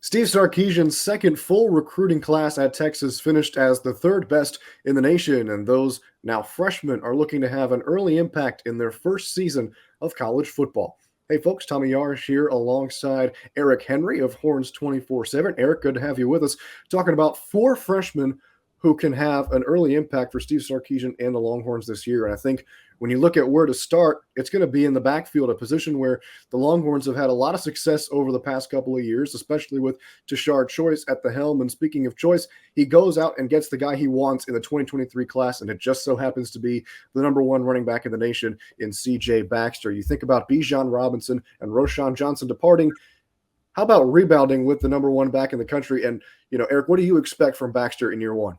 Steve Sarkisian's second full recruiting class at Texas finished as the third best in the nation, and those now freshmen are looking to have an early impact in their first season of college football. Hey folks, Tommy Yarish here alongside Eric Henry of Horns 24/7. Eric, good to have you with us, talking about four freshmen who can have an early impact for Steve Sarkisian and the Longhorns this year. And I think when you look at where to start, it's going to be in the backfield, a position where the Longhorns have had a lot of success over the past couple of years, especially with Tashard Choice at the helm. And speaking of Choice, he goes out and gets the guy he wants in the 2023 class, and it just so happens to be the number one running back in the nation in C.J. Baxter. You think about Bijan Robinson and Roschon Johnson departing. How about rebounding with the number one back in the country? And, Eric, what do you expect from Baxter in year one?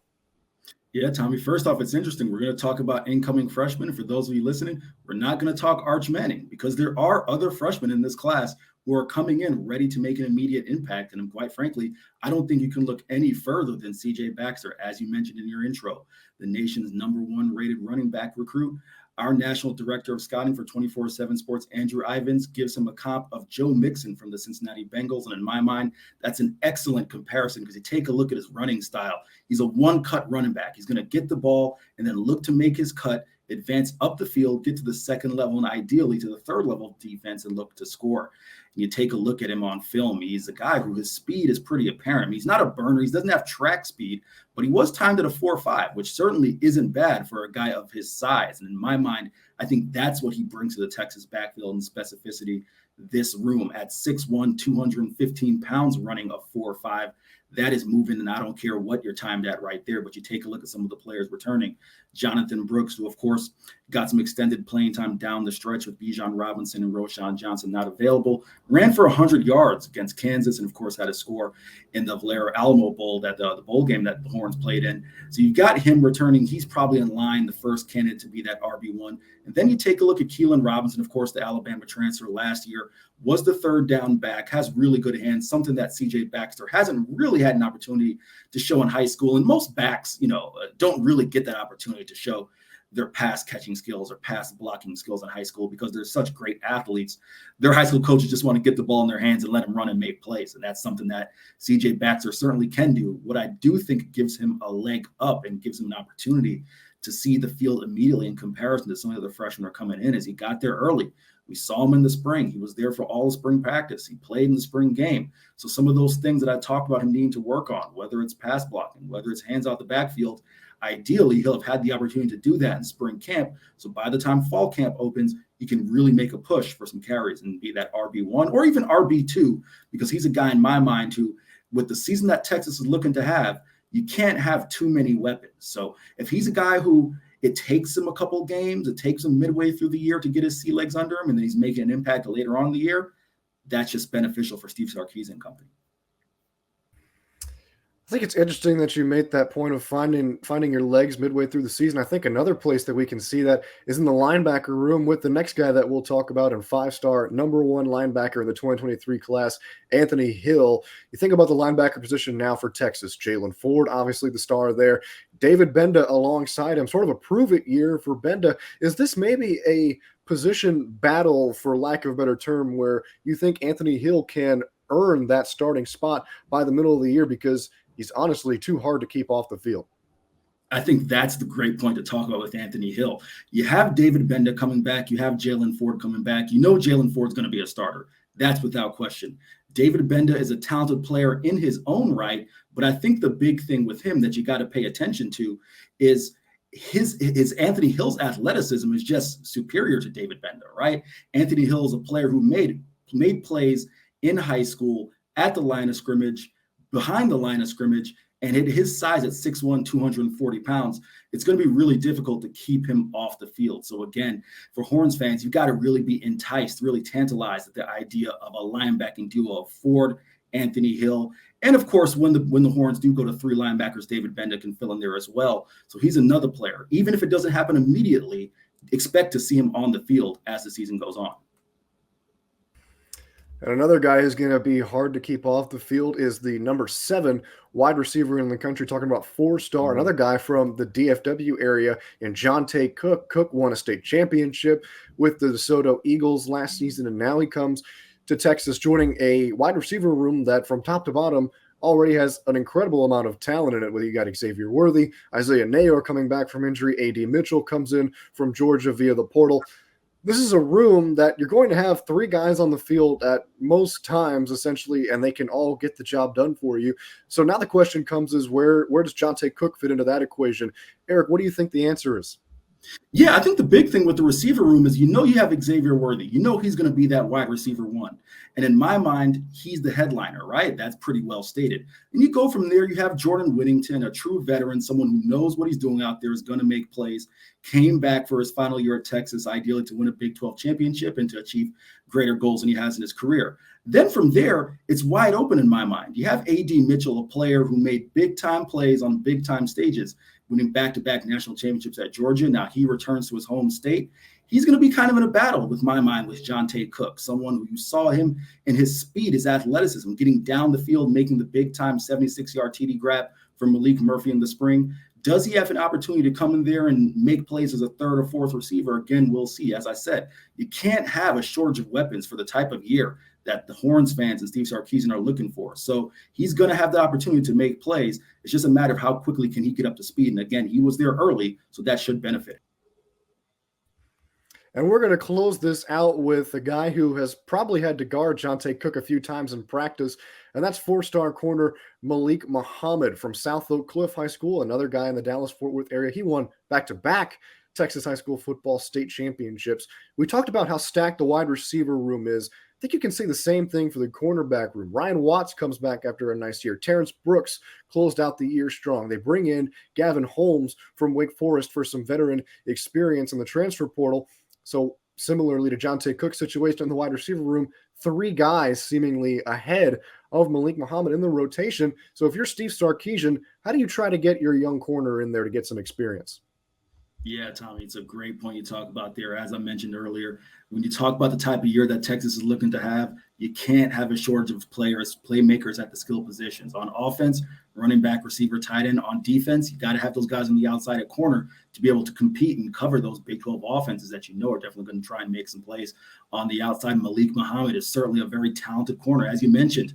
Yeah, Tommy, first off, it's interesting. We're going to talk about incoming freshmen. For those of you listening, we're not going to talk Arch Manning because there are other freshmen in this class who are coming in ready to make an immediate impact. And quite frankly, I don't think you can look any further than C.J. Baxter, as you mentioned in your intro, the nation's number one rated running back recruit. Our national director of scouting for 24/7 Sports, Andrew Ivins, gives him a comp of Joe Mixon from the Cincinnati Bengals. And in my mind, that's an excellent comparison because you take a look at his running style. He's a one-cut running back. He's going to get the ball and then look to make his cut, advance up the field, get to the second level, and ideally to the third level of defense and look to score. And you take a look at him on film. He's a guy who his speed is pretty apparent. He's not a burner. He doesn't have track speed, but he was timed at a 4.5, which certainly isn't bad for a guy of his size. And in my mind, I think that's what he brings to the Texas backfield and specificity. This room at 6'1", 215 pounds, running a 4.5. That is moving, and I don't care what you're timed at right there, but you take a look at some of the players returning. Jonathan Brooks, who, of course, got some extended playing time down the stretch with Bijan Robinson and Roschon Johnson not available, ran for 100 yards against Kansas, and, of course, had a score in the Valera Alamo Bowl, that the bowl game that the Horns played in. So you got him returning. He's probably in line, the first candidate to be that RB1. And then you take a look at Keelan Robinson, of course, the Alabama transfer last year, was the third down back, has really good hands, something that C.J. Baxter hasn't really had an opportunity to show in high school. And most backs, don't really get that opportunity to show their pass catching skills or pass blocking skills in high school because they're such great athletes. Their high school coaches just want to get the ball in their hands and let them run and make plays. And that's something that C.J. Baxter certainly can do. What I do think gives him a leg up and gives him an opportunity to see the field immediately in comparison to some of the freshmen are coming in is he got there early. We saw him in the spring. He was there for all the spring practice. He played in the spring game. So some of those things that I talked about him needing to work on, whether it's pass blocking, whether it's hands out the backfield, ideally he'll have had the opportunity to do that in spring camp. So by the time fall camp opens, he can really make a push for some carries and be that RB1 or even RB2, because he's a guy in my mind who, with the season that Texas is looking to have, you can't have too many weapons. So if he's a guy who it takes him a couple games, it takes him midway through the year to get his sea legs under him, and then he's making an impact later on in the year, that's just beneficial for Steve Sarkisian and company. I think it's interesting that you made that point of finding your legs midway through the season. I think another place that we can see that is in the linebacker room with the next guy that we'll talk about, and five-star number one linebacker in the 2023 class, Anthony Hill. You think about the linebacker position now for Texas. Jalen Ford, obviously the star there. David Benda alongside him, sort of a prove-it year for Benda. Is this maybe a position battle, for lack of a better term, where you think Anthony Hill can earn that starting spot by the middle of the year because he's honestly too hard to keep off the field? I think that's the great point to talk about with Anthony Hill. You have David Benda coming back. You have Jalen Ford coming back. You know Jalen Ford's going to be a starter. That's without question. David Benda is a talented player in his own right, but I think the big thing with him that you got to pay attention to is his Anthony Hill's athleticism is just superior to David Benda, right? Anthony Hill is a player who made plays in high school, at the line of scrimmage, behind the line of scrimmage, and at his size at 6'1", 240 pounds, it's going to be really difficult to keep him off the field. So again, for Horns fans, you've got to really be enticed, really tantalized at the idea of a linebacking duo of Ford, Anthony Hill. And of course, when the Horns do go to three linebackers, David Benda can fill in there as well. So he's another player. Even if it doesn't happen immediately, expect to see him on the field as the season goes on. And another guy who's going to be hard to keep off the field is the number 7 wide receiver in the country, talking about 4-star, another guy from the DFW area in Jonte Cook. Cook won a state championship with the DeSoto Eagles last season, and now he comes to Texas, joining a wide receiver room that from top to bottom already has an incredible amount of talent in it. Whether you got Xavier Worthy, Isaiah Nayor coming back from injury, A.D. Mitchell comes in from Georgia via the portal. This is a room that you're going to have three guys on the field at most times, essentially, and they can all get the job done for you. So now the question comes is where does Jonte Cook fit into that equation? Eric, what do you think the answer is? Yeah, I think the big thing with the receiver room is you have Xavier Worthy. You know he's going to be that wide receiver one. And in my mind, he's the headliner, right? That's pretty well stated. And you go from there, you have Jordan Whittington, a true veteran, someone who knows what he's doing out there, is going to make plays, came back for his final year at Texas, ideally to win a Big 12 championship and to achieve greater goals than he has in his career. Then from there, it's wide open in my mind. You have A.D. Mitchell, a player who made big-time plays on big-time stages, winning back-to-back national championships at Georgia. Now he returns to his home state. He's going to be kind of in a battle, with my mind, with Jonte Cook, someone who you saw him in his speed, his athleticism, getting down the field, making the big-time 76-yard TD grab from Malik Murphy in the spring. Does he have an opportunity to come in there and make plays as a third or fourth receiver? Again, we'll see. As I said, you can't have a shortage of weapons for the type of year that the Horns fans and Steve Sarkisian are looking for. So he's going to have the opportunity to make plays. It's just a matter of how quickly can he get up to speed. And again, he was there early, so that should benefit. And we're going to close this out with a guy who has probably had to guard Jonte Cook a few times in practice, and that's four-star corner Malik Muhammad from South Oak Cliff High School, another guy in the Dallas-Fort Worth area. He won back-to-back Texas high school football state championships. We talked about how stacked the wide receiver room is. I think you can say the same thing for the cornerback room. Ryan Watts comes back after a nice year. Terrence Brooks closed out the year strong. They bring in Gavin Holmes from Wake Forest for some veteran experience in the transfer portal. So similarly to Jonte Cook's situation in the wide receiver room, three guys seemingly ahead of Malik Muhammad in the rotation. So if you're Steve Sarkisian, how do you try to get your young corner in there to get some experience? Yeah, Tommy, it's a great point you talk about there. As I mentioned earlier, when you talk about the type of year that Texas is looking to have, you can't have a shortage of players, playmakers at the skill positions. On offense, running back, receiver, tight end. On defense, you got to have those guys on the outside at corner to be able to compete and cover those Big 12 offenses that are definitely going to try and make some plays on the outside. Malik Muhammad is certainly a very talented corner, as you mentioned.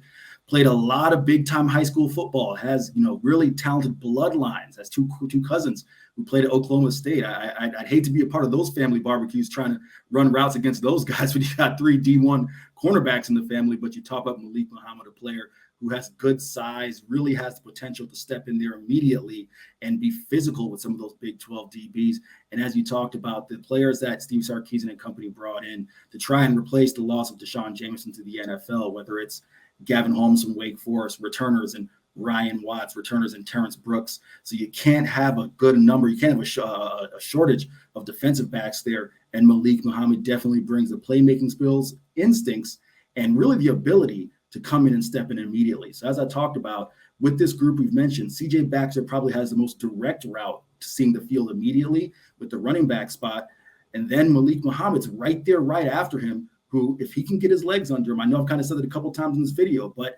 Played a lot of big-time high school football, has really talented bloodlines, has two cousins who played at Oklahoma State. I'd hate to be a part of those family barbecues trying to run routes against those guys when you got three D1 cornerbacks in the family. But you talk about Malik Muhammad, a player who has good size, really has the potential to step in there immediately and be physical with some of those Big 12 DBs. And as you talked about, the players that Steve Sarkisian and company brought in to try and replace the loss of Deshaun Jameson to the NFL, whether it's Gavin Holmes from Wake Forest, returners, and Ryan Watts, returners, and Terrence Brooks. So you can't have a good number. You can't have a shortage of defensive backs there. And Malik Muhammad definitely brings the playmaking skills, instincts, and really the ability to come in and step in immediately. So as I talked about, with this group we've mentioned, CJ Baxter probably has the most direct route to seeing the field immediately with the running back spot. And then Malik Muhammad's right there, right after him, who, if he can get his legs under him, I know I've kind of said it a couple of times in this video, but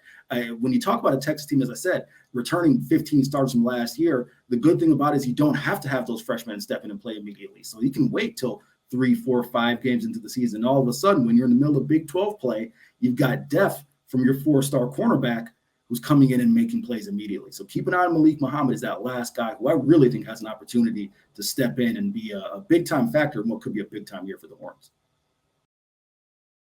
when you talk about a Texas team, as I said, returning 15 starters from last year, the good thing about it is you don't have to have those freshmen step in and play immediately. So you can wait till 3, 4, 5 games into the season. All of a sudden, when you're in the middle of Big 12 play, you've got depth from your 4-star cornerback who's coming in and making plays immediately. So keep an eye on Malik Muhammad as that last guy who I really think has an opportunity to step in and be a big-time factor in what could be a big-time year for the Horns.